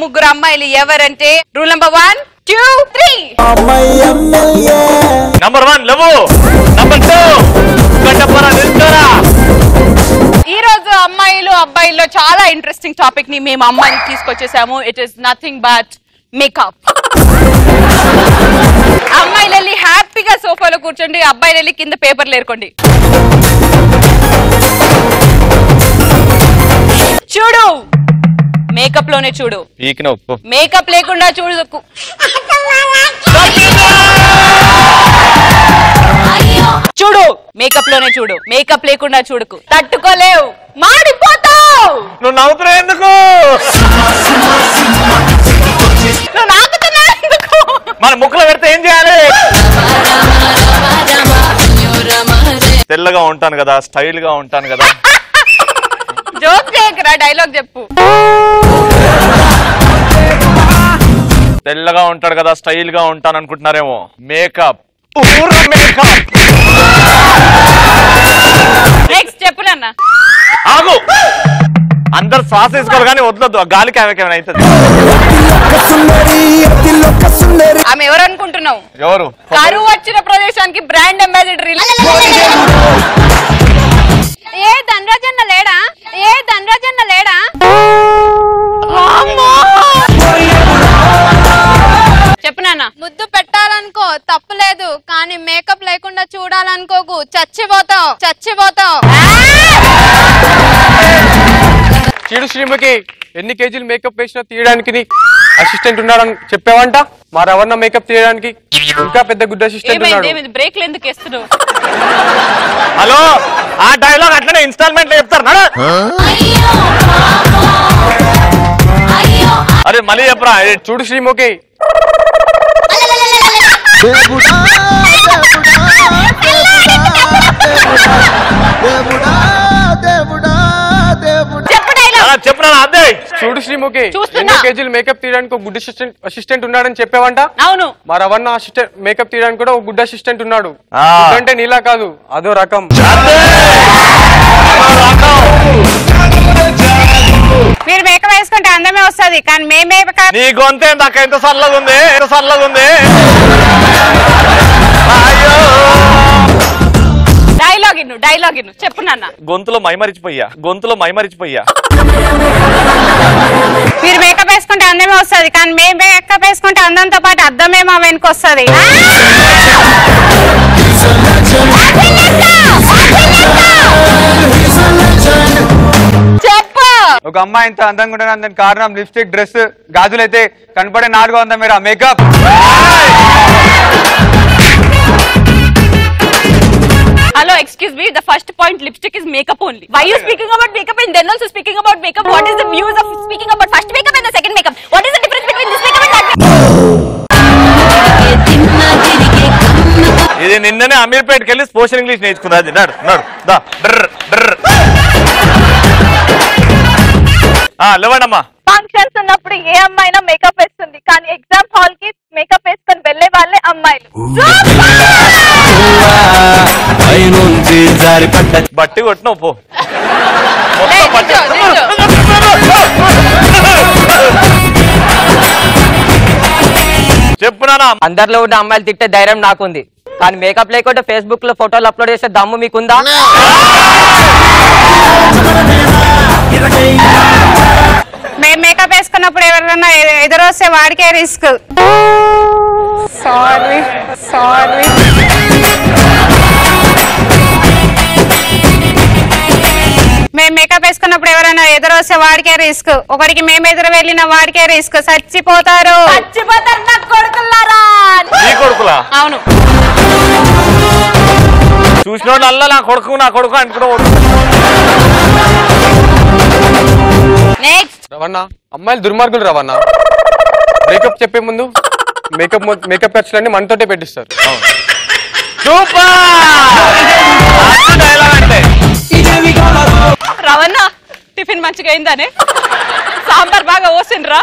ముగ్గురు అమ్మాయిలు ఎవరంటే rule number 1 2 3 number 1 love, number 2 గడ్డపరా నిల్చోరా. ఈ రోజు అమ్మాయిలు అబ్బాయిల్లో చాలా ఇంట్రెస్టింగ్ టాపిక్ ని మేము అమ్మాయిలు తీసుకొచ్చేసాము. It is nothing but makeup. అమ్మాయిలు వెళ్ళి హ్యాపీగా సోఫాలో కూర్చోండి, అబ్బాయిలు వెళ్ళి కింద పేపర్లు ఏరుకోండి. చూడు, మేకప్ లోనే చూడు, మేకప్ లేకుండా చూడు. చూడు, మేకప్ లోనే చూడు, మేకప్ లేకుండా చూడుకు. తట్టుకోలేవు, మాడిపోతావు. నువ్వు నవ్వుతున్నా ఎందుకు? నువ్వు నాకుతున్నా ఎందుకు? మన ముక్కులో పెడితే ఏం చేయాలి? తెల్లగా ఉంటాను కదా, స్టైల్ గా ఉంటాను కదా. జోక్ చేయకరా, డైలాగ్ చెప్పు. తెల్లగా ఉంటాడు కదా, స్టైల్ గా ఉంటాను అనుకుంటున్నారేమో. Makeup, makeup. నెక్స్ట్ చెప్పు నాన్న. ఆగు, అందరు శ్వాస తీసుకోరు కానీ వదలొద్దు, గాలికి ఆమెకేమైనా అవుతుంది. ఆమె ఎవరు అనుకుంటున్నావు? ఎవరు? కరువు వచ్చిన ప్రదేశానికి బ్రాండ్ అంబాసిడర్. ఏ ధనరాజన్న లేడా? ఏ ధనరాజన్న లేడా? చెప్పు నాన్న. ముద్దు పెట్టాలనుకో తప్పులేదు, కానీ మేకప్ లేకుండా చూడాలనుకోకు, చచ్చిపోతావు చచ్చిపోతావు. చీడు శ్రీముఖి, ఎన్ని కేజీలు మేకప్ వేసినా తీయడానికి అసిస్టెంట్ ఉన్నాడని చెప్పావంట. మా రవణ మేకప్ తీయడానికి ఇంకా పెద్ద గుడ్ అసిస్టెంట్ ఉన్నాడు. బ్రేక్లు ఎందుకు వేస్తున్నావు? హలో, ఆ డైలాగ్ అట్లనే ఇన్స్టాల్మెంట్ లో చెప్తారు. అరే మళ్ళీ చెప్పరా. చూడు శ్రీముఖి, చెప్పినా అదే. చూడు శ్రీముఖి, ఎన్ని కేజీలు మేకప్ తీయడానికి ఒక గుడ్ అసిస్టెంట్ ఉన్నాడని చెప్పావంట. అవును. మా రవణ అసిస్టెంట్ మేకప్ తీయడానికి కూడా ఒక గుడ్ అసిస్టెంట్ ఉన్నాడు. అంటే నీలా కాదు, అదో రకం. మీరు మేకప్ వేసుకుంటే అందమే వస్తుంది, కానీ మేమే. నీ గొంతే నాకు ఎంత సల్లగా ఉంది, ఎంత సల్లగా ఉంది. డైలాగ్ ఇన్ను చెప్పు నాన్న. గొంతులో మైమరిచిపోయా, గొంతులో మైమరిచిపోయా. మీరు మేకప్ వేసుకుంటే అందమే వస్తుంది, కానీ మేము మేకప్ వేసుకుంటే అందంతో పాటు అద్దమే మా వెనుక వస్తుంది. చెప్పు. ఒక అమ్మాయి ఇంత అందంగా ఉండడానికి దానికి కారణం లిప్స్టిక్, డ్రెస్, గాజులైతే కనపడే 400 మీరు makeup. Hello, excuse me. The first point, lipstick is makeup only. Why are you speaking about makeup and then also speaking about makeup? What is the views of speaking about first makeup and the second makeup? What is the difference between this makeup and that makeup? ఇది నిన్ననే అమీర్పేటకి వెళ్ళి స్పోషన్ English నేర్చుకున్నది. నడు నడు దా. లేవండమ్మా. Functions ఉన్నప్పుడు ఏ అమ్మాయినా makeup వేస్తుంది, కానీ ఎగ్జామ్ హాల్ కి మేకప్ వేసుకొని వెళ్లే వాళ్ళే అమ్మాయిలు. బట్టి కొట్టినావు పో. చెప్పు నాన్న. అందరిలో ఉన్న అమ్మాయిలు తిట్టే ధైర్యం నాకుంది, కానీ మేకప్ లేకుండా ఫేస్బుక్ లో ఫోటోలు అప్లోడ్ చేసే దమ్ము మీకుందా? మేము మేకప్ వేసుకున్నప్పుడు ఎవరైనా ఎదురొస్తే వాడికే రిస్క్. సారీ మేము మేకప్ వేసుకున్నప్పుడు ఎవరైనా ఎదురొస్తే వాడికే రిస్క్. ఒకరికి మేము ఎదురు వెళ్ళిన వాడికే రిస్క్. చచ్చిపోతారు నా కొడుకులారా. నీ కొడుకులా? అవును. చూసినోడు అల్లా నా కొడుకు అనుకున్నావు. నెక్స్ట్ రవణ, అమ్మాయిలు దుర్మార్గులు రవణ. మేకప్ చెప్పే ముందు మేకప్ ఖర్చులన్నీ మనతోటే పెట్టిస్తారు. రవణ టిఫిన్ మంచిగా అయిందానే? సాంబార్ బాగా ఓసిండ్రా?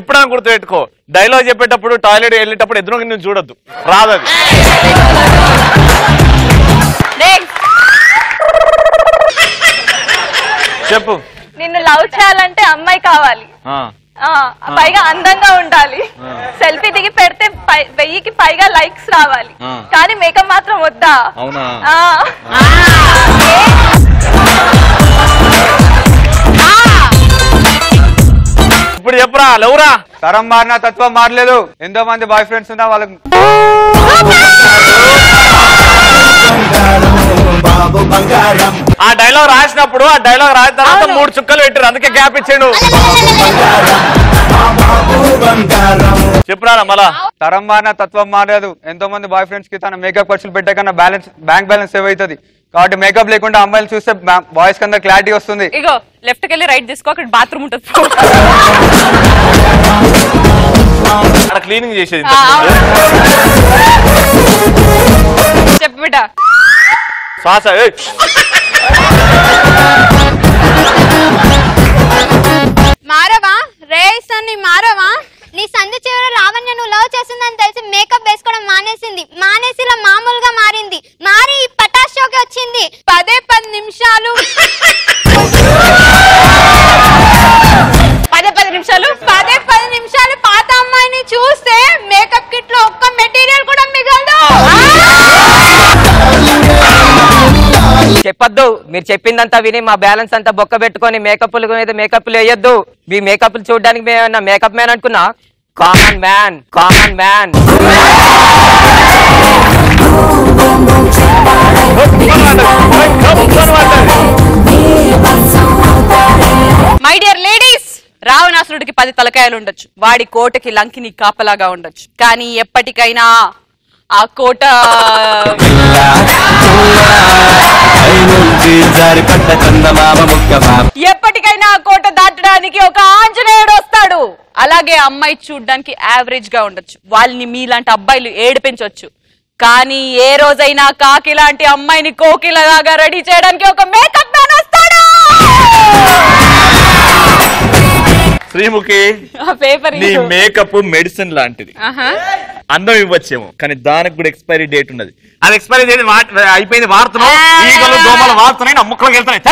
ఎప్పుడైనా గుర్తుపెట్టుకో, డైలాగ్ చెప్పేటప్పుడు టాయిలెట్ వెళ్ళేటప్పుడు ఎదురు నువ్వు చూడొద్దు, రాదది. చెప్పు. నిన్ను లవ్ చేయాలంటే అమ్మాయి కావాలి, పైగా అందంగా ఉండాలి, సెల్ఫీ దిగి పెడితే 1000కి పైగా లైక్స్ రావాలి, కానీ మేకప్ మాత్రం వద్దా? అవునా? ఇప్పుడు చెప్పరా లవ్రా. తరం మారినా తత్వం మారలేదు. ఎంతో మంది బాయ్ ఫ్రెండ్స్ ఉన్నా వాళ్ళకి ఆ డైలాగ్ రాసినప్పుడు ఆ డైలాగ్ రాసిన తర్వాత 3 చుక్కలు పెట్టారు, అందుకే గ్యాప్ ఇచ్చాడు. చెప్పురా మళ్ళా. తరం మారినా తత్వం మారలేదు. ఎంతో మంది బాయ్ ఫ్రెండ్స్ కి తన మేకప్ ఖర్చులు పెట్టే కన్నా బ్యాంక్ బ్యాలెన్స్ సేవ్ అవుతుంది. కాబట్టి మేకప్ లేకుండా అమ్మాయిలు చూస్తే బాయ్స్ కింద క్లారిటీ వస్తుంది. ఇగో లెఫ్ట్ కెళ్ళి రైట్ తీసుకో, అక్కడ బాత్రూమ్ ఉంటుంది. అక్కడ క్లీనింగ్ చేసేది. చెప్పు బిడ్డ. శ్వాస మారవా రేసన్ని మారవా. నీ సంధి చివర లావణ్య నువ్వు లవ్ చేస్తుందని తెలిసి మేకప్ వేసుకోవడం మానేసి ఇలా మామూలుగా మారింది. మారి ఈ పటాష్ షోకి వచ్చింది. 10 నిమిషాలు 10 నిమిషాలు పాత అమ్మాయిని చూస్తే మేకప్ కిట్ లో ఒక్క మెటీరియల్ కూడా మిగలదు. చెప్పొద్దు. మీరు చెప్పిందంతా విని మా బ్యాలెన్స్ అంతా బొక్క పెట్టుకొని మేకప్లు మేకప్లు వేయొద్దు. మీ మేకప్లు చూడడానికి మేము మేకప్ మ్యాన్ అనుకున్నా. Common man. My dear ladies, రావణాసురుడికి 10 తలకాయలు ఉండొచ్చు, వాడి కోటకి లంకిని కాపలాగా ఉండొచ్చు, కానీ ఎప్పటికైనా ఆ కోట దాటడానికి ఒక ఆంజనేయుడు వస్తాడు. అలాగే అమ్మాయి చూడ్డానికి యావరేజ్ గా ఉండొచ్చు, వాళ్ళని మీలాంటి అబ్బాయిలు ఏడిపించవచ్చు, కానీ ఏ రోజైనా కాకి లాంటి అమ్మాయిని కోకిలలాగా రెడీ చేయడానికి ఒక మేకప్ మ్యాన్ వస్తాడు. శ్రీముఖి, నీ మేకప్ మెడిసిన్ లాంటిది. అందం ఇవ్వచ్చేమో, కానీ దానికి కూడా ఎక్స్పైరీ డేట్ ఉన్నది. అది ఎక్స్పైరీ డేట్ అయిపోయింది, వాడుతున్నావు. ఈగలు దోమలు వాడుతున్నాయి, నా ముక్కలోకి వెళ్తున్నాయి.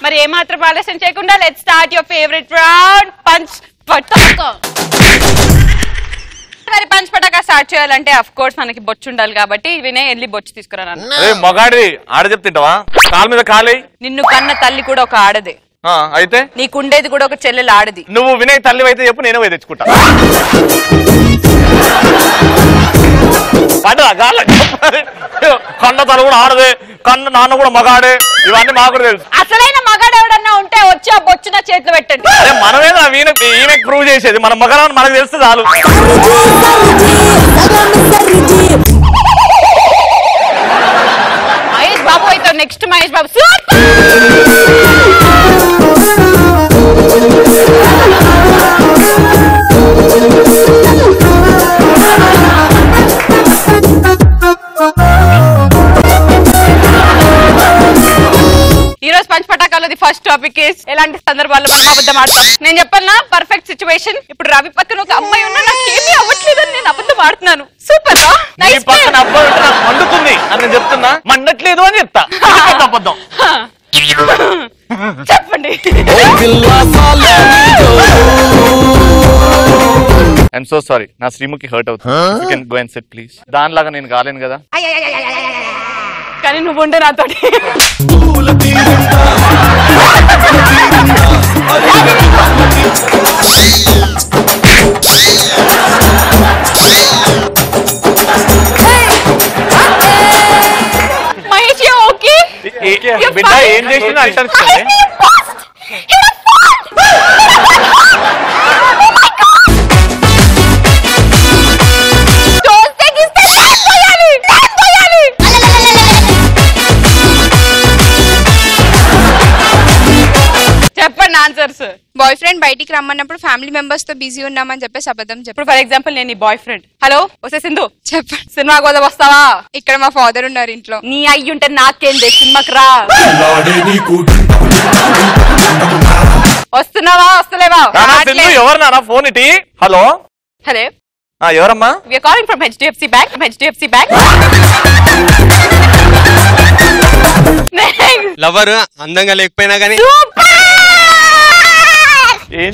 మరి ఏమాత్రం ఆలస్యం చేయకుండా let's start your favourite round, punch Pataka. మరి పంచ్ పటాకా స్టార్ట్ చేయాలంటే అఫ్ కోర్స్ మనకి బొచ్చు ఉండాలి, కాబట్టి వినయ్ వెళ్ళి బొచ్చు తీసుకురా. మగాడి ఆడ చెప్తుంటావా? కాలు మీద కాలే. నిన్ను కన్న తల్లి కూడా ఒక ఆడదే, అయితే నీకుండేది కూడా ఒక చెల్లెలు ఆడది. నువ్వు వినయ్ తల్లి అయితే చెప్పు, నేను పోయి తెచ్చుకుంటా. కన్న తల కూడా ఆడదే, కన్న నాన్న కూడా మగాడే, ఇవన్నీ మాకు కూడా తెలుసు. అసలైన మగాడు ఎవడన్నా ఉంటే వచ్చి ఆ బొచ్చున చేతిలో పెట్టండి. అరే మనమేనా ఈయన ప్రూవ్ చేసేది, మన మగరాన్ని మనకు తెలిస్తే చాలు. మహేష్ బాబు అయితే నెక్స్ట్ మహేష్ బాబు. ఈ రోజు పంచ్ పటాకాలది ఫస్ట్ టాపిక్ ఎలాంటి సందర్భాల్లో మనం అబద్ధం ఆడతాం. నేను చెప్పన్నా పర్ఫెక్ట్ సిచ్యువేషన్. ఇప్పుడు రవి పక్కన ఒక అమ్మాయి ఉన్నా, నాకు ఏమీ అవ్వట్లేదని నేను అబద్ధం ఆడుతున్నాను. సూపర్ రా. పక్కన అబ్బాయి మండుతుంది అని నేను చెప్తున్నా, మండట్లేదు అని చెప్తా. అబద్ధం చెప్పండి. ఐఎమ్ సో సారీ, నా శ్రీముఖి హర్ట్ అవుతుంది. You can go and set please. దానిలాగా నేను కాలేను కదా. కానీ నువ్వు ఉండే నాతోటి. మహేష్ ఓకే బిడ్డ ఏం చేసినా అంటాను. చెప్పండి ఆన్సర్స్. బాయ్ ఫ్రెండ్ బయటికి రమ్మన్నప్పుడు ఫ్యామిలీ మెంబర్స్ తో బిజీ ఉన్నామని చెప్పేసి అబద్ధం చెప్పు. ఇప్పుడు ఫర్ ఎగ్జాంపుల్ నేను నీ బాయ్ ఫ్రెండ్. హలో వస్తే సింధు చెప్పండి. సినిమా కోసం వస్తావా? ఇక్కడ మా ఫాదర్ ఉన్నారు ఇంట్లో. నీ అయ్యి ఉంటే నాకేంది, సినిమాకి రా. వస్తున్నావా వస్తలేవా? ఎవరు నాన్న ఫోన్ ఇటీ? హలో హలో ఎవరమ్మా? We are calling from HDFC Bank. HDFC Bank. Lover అందంగా లేకపోయినా కానీ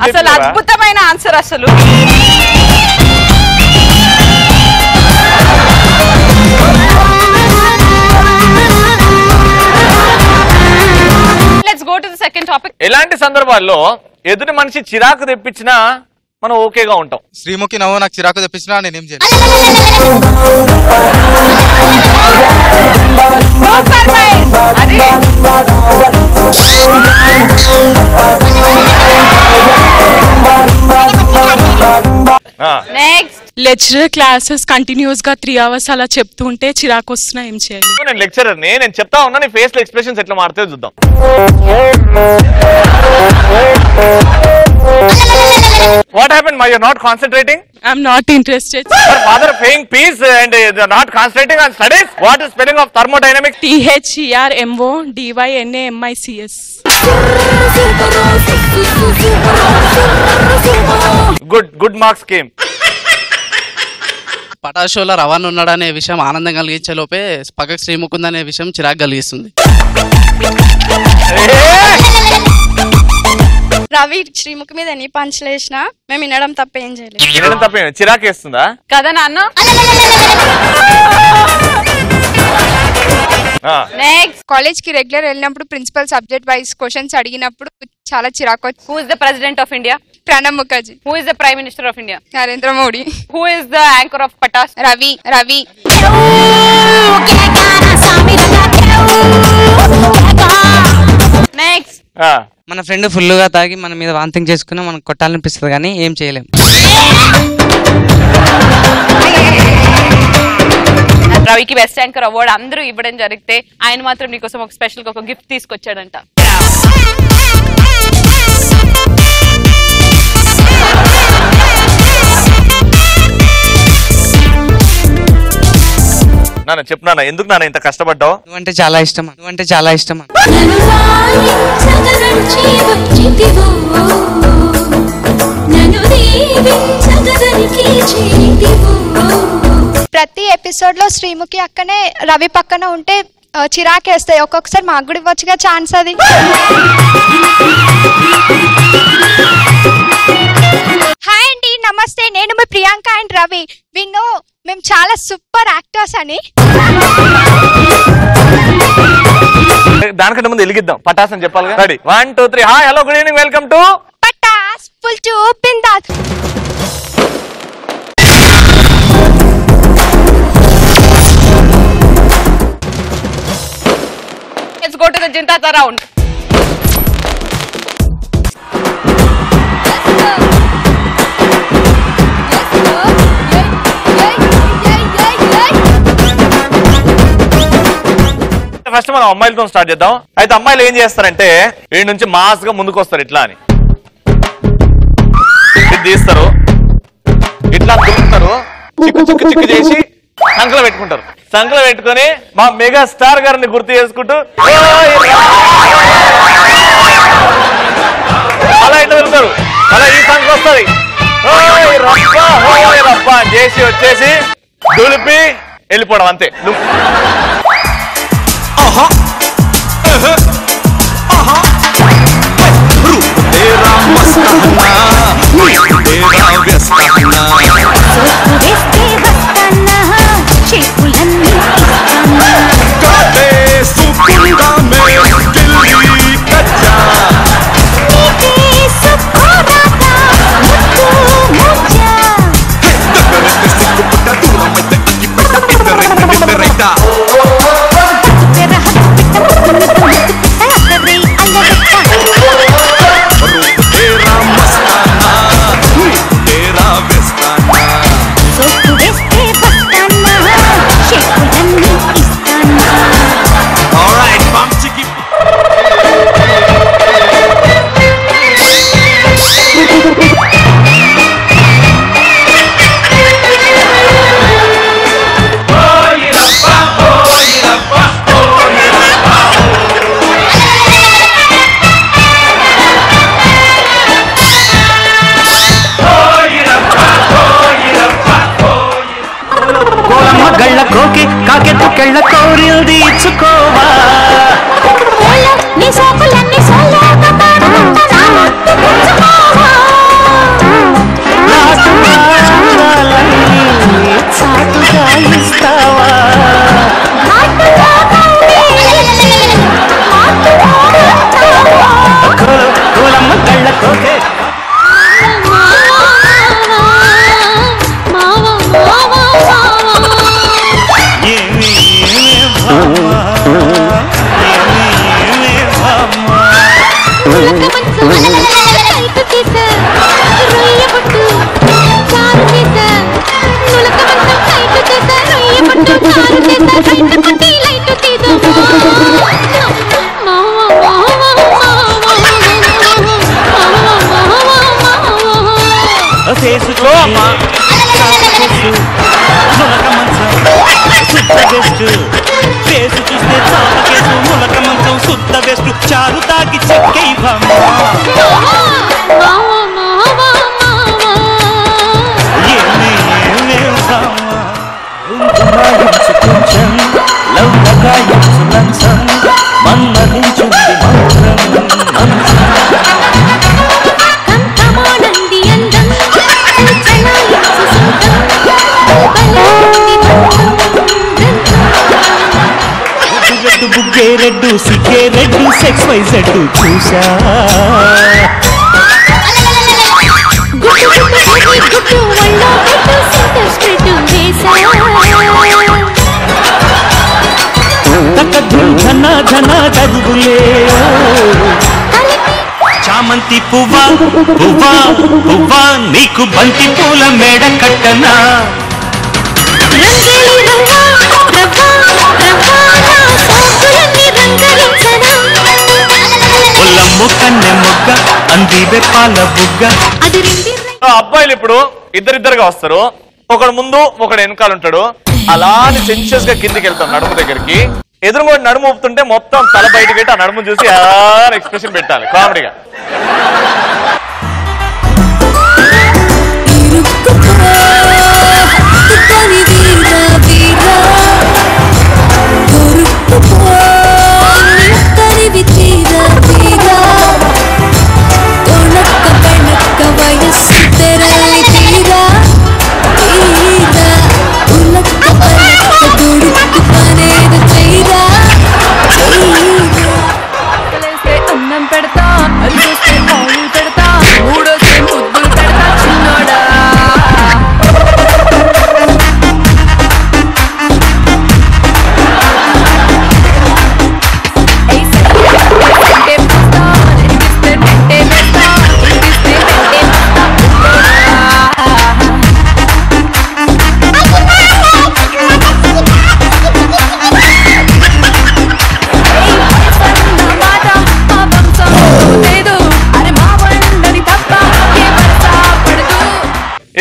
అసలు అద్భుతమైన ఆన్సర్. అసలు let's go to the second topic. ఎలాంటి సందర్భాల్లో ఎదుటి మనిషి చిరాకు తెప్పించినా మనం ఓకేగా ఉంటాం? శ్రీముఖి నవ్వు నాకు చిరాకు తెప్పించినా నేనేం చేయను. లెక్చరర్ క్లాసెస్ కంటిన్యూస్ గా 3 hours అలా చెప్తూ ఉంటే చిరాకు వస్తున్నా ఏం చేయాలి? నేను లెక్చరర్ నేను చెప్తా ఉన్నా, నీ ఫేస్ లో ఎక్స్ప్రెషన్స్ ఎట్లా మారుతాయో చూద్దాం. What happened? Why you're not concentrating? I'm not interested. Your father paying fees and you're not concentrating on studies? What is spelling of thermodynamics? THERMODYNAMICS. Good marks came. పటాషోలో రవాణా ఉన్నాడనే విషయం ఆనందం కలిగించే లోపే పక్కకు శ్రీముఖి ఉందనే విషయం చిరాకు కలిగిస్తుంది. రవి శ్రీముఖి మీద ఎన్ని పంచులు వేసినా మేము వినడం తప్ప ఏం చేయలేదు. వినడం తప్ప చిరాకు వేస్తుందా కదా నాన్న? నెక్స్ట్ కాలేజ్ కి రెగ్యులర్ వెళ్ళినప్పుడు ప్రిన్సిపల్ సబ్జెక్ట్ వైస్ క్వశ్చన్స్ అడిగినప్పుడు చాలా చిరాకు. Who is the president of India? Pranab Mukherjee. Who is the prime minister of India? Narendra Modi. Who is the anchor of Patas? Ravi. Next మన ఫ్రెండ్ ఫుల్ గా తాగి మన మీద వాంతింగ్ చేసుకుని మనకు కొట్టాలనిపిస్తుంది కానీ ఏం చేయలేం. రవికి బెస్ట్ యాంకర్ అవార్డు అందరూ ఇవ్వడం జరిగితే ఆయన మాత్రం నీకోసం ఒక స్పెషల్ గా ఒక గిఫ్ట్ తీసుకొచ్చాడంట. నాన్న చెప్పు నాన్న, ఎందుకు నాన్న ఇంత కష్టపడ్డావు? నువ్వంటే చాలా ఇష్టం. ప్రతి ఎపిసోడ్ లో శ్రీముఖి అక్కనే రవి పక్కన ఉంటే చిరాకేస్తాయి. ఒక్కొక్కసారి మాకు కూడా ఇవ్వచ్చుగా ఛాన్స్ అది. హాయ్ అండి, నమస్తే. నేను మీ ప్రియాంక అండ్ రవి. విన్నో మేము చాలా సూపర్ యాక్టర్స్ అని. దానికంటే ముందు వెలిగిద్దాం, పటాస్ అని చెప్పాలి. Ready 1 2 3. Hi hello good evening, welcome to Patas full to Bindaas. Let's go to the Jintata round. First మనం అమ్మాయిలతో స్టార్ట్ చేద్దాం. అయితే అమ్మాయిలు ఏం చేస్తారంటే వీడి నుంచి మాస్ గా ముందుకు వస్తారు. ఇట్లా అని ఇది తీస్తారు, ఇట్లా దులుపుతారు, చిక్కు చేసి సంకలో పెట్టుకుంటారు. సంకలో పెట్టుకొని మా మెగా స్టార్ గారిని గుర్తు చేసుకుంటూ అలా ఇట్లా వెళ్తారు. అలా ఈ సంఖ వస్తుంది, రప్ప చేసి వచ్చేసి దులిపి వెళ్ళిపోవడం అంతే. వెస్ట్ ఫేసు చూస్తే చాప కేసు ములక మంచం శుద్ధ వెస్ట్ చారు తాకి చెక్కై కొంచెం లవ్ లగాయించు లంచం మన్మదించుంది రెడ్డు బుగ్గే రెడ్డు సిగ్గే రెడ్డు సెక్స్ వై జెడ్డు చూసా ధన ధన చదువులే చామంతి పువ్వా పువ్వా పువ్వా నీకు బంతి పూల మేడ కట్టనా ఒల్లమ్ము కన్నె మొగ్గ అంది పాల బుగ్గ. అబ్బాయిలు ఇప్పుడు ఇద్దరిద్దరుగా వస్తారు, ఒకడు ముందు ఒకడు వెనకాల ఉంటాడు. అలా సెన్షియస్ గా కిందికి వెళ్తాం నడుము దగ్గరికి. ఎదురుగా నడుము ఊపుతుంటే మొత్తం తల బయటకి పెట్టి ఆ నడుము చూసి ఎక్స్ప్రెషన్ పెట్టాలి కామెడీగా.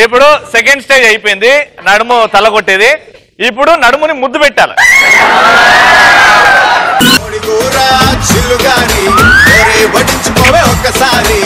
ఇప్పుడు సెకండ్ స్టేజ్ అయిపోయింది, నడుము తల కొట్టేది. ఇప్పుడు నడుముని ముద్దు పెట్టాలి. ఒక్కసారి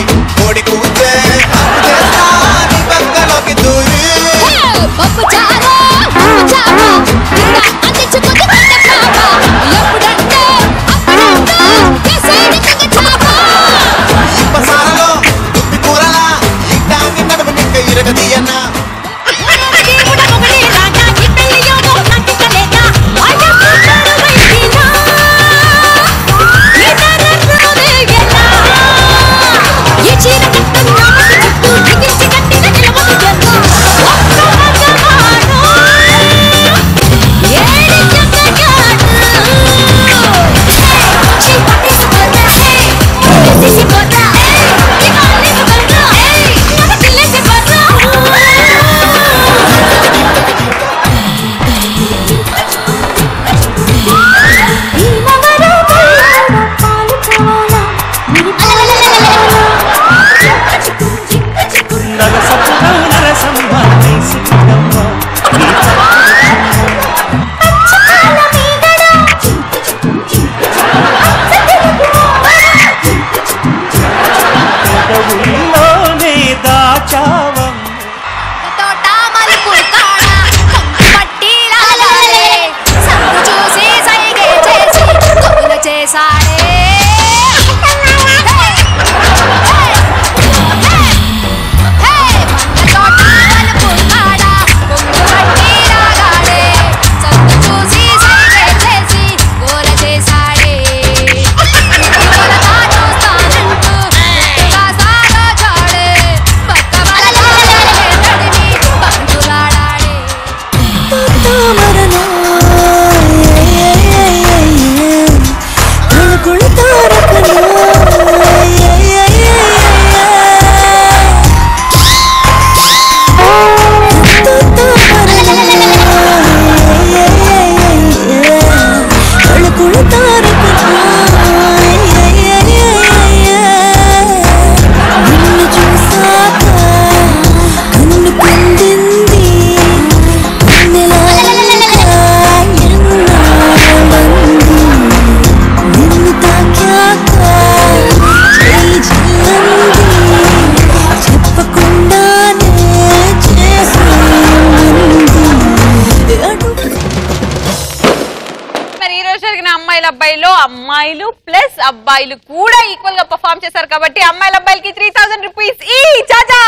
అమ్మాయిలు ప్లస్ అబ్బాయిలు కూడా ఈక్వల్ గా పర్ఫార్మ్ చేశారు కాబట్టి అమ్మాయిల అబ్బాయిలకి 3000 రూపీస్ ఈ చాచా.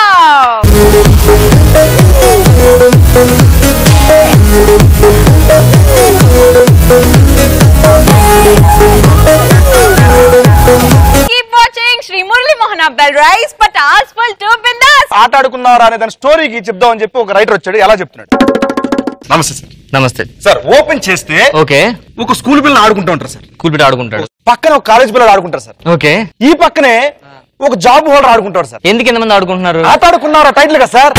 Keep watching Sri Murali Mohan Abbal Rise Patas Full 2 Bindas. ఆట ఆడుకున్నారా అనే దాని స్టోరీకి చెప్దామని చెప్పి ఒక రైటర్ వచ్చాడు. ఎలా చెప్తున్నాడు? నమస్తే సార్. నమస్తే సార్. ఓపెన్ చేస్తే ఓకే ఒక స్కూల్ పిల్లలు ఆడుకుంటూ ఉంటారు సార్. స్కూల్ బిడ్డ ఆడుకుంటాడు. పక్కన ఒక కాలేజ్ పిల్లలు ఆడుకుంటారు సార్. ఓకే. ఈ పక్కనే ఒక జాబ్ హోల్డర్ ఆడుకుంటాడు సార్. ఎందుకు ఎంతమంది ఆడుకుంటున్నారు? ఆట ఆడుకున్నారా టైటిల్ కదా సార్.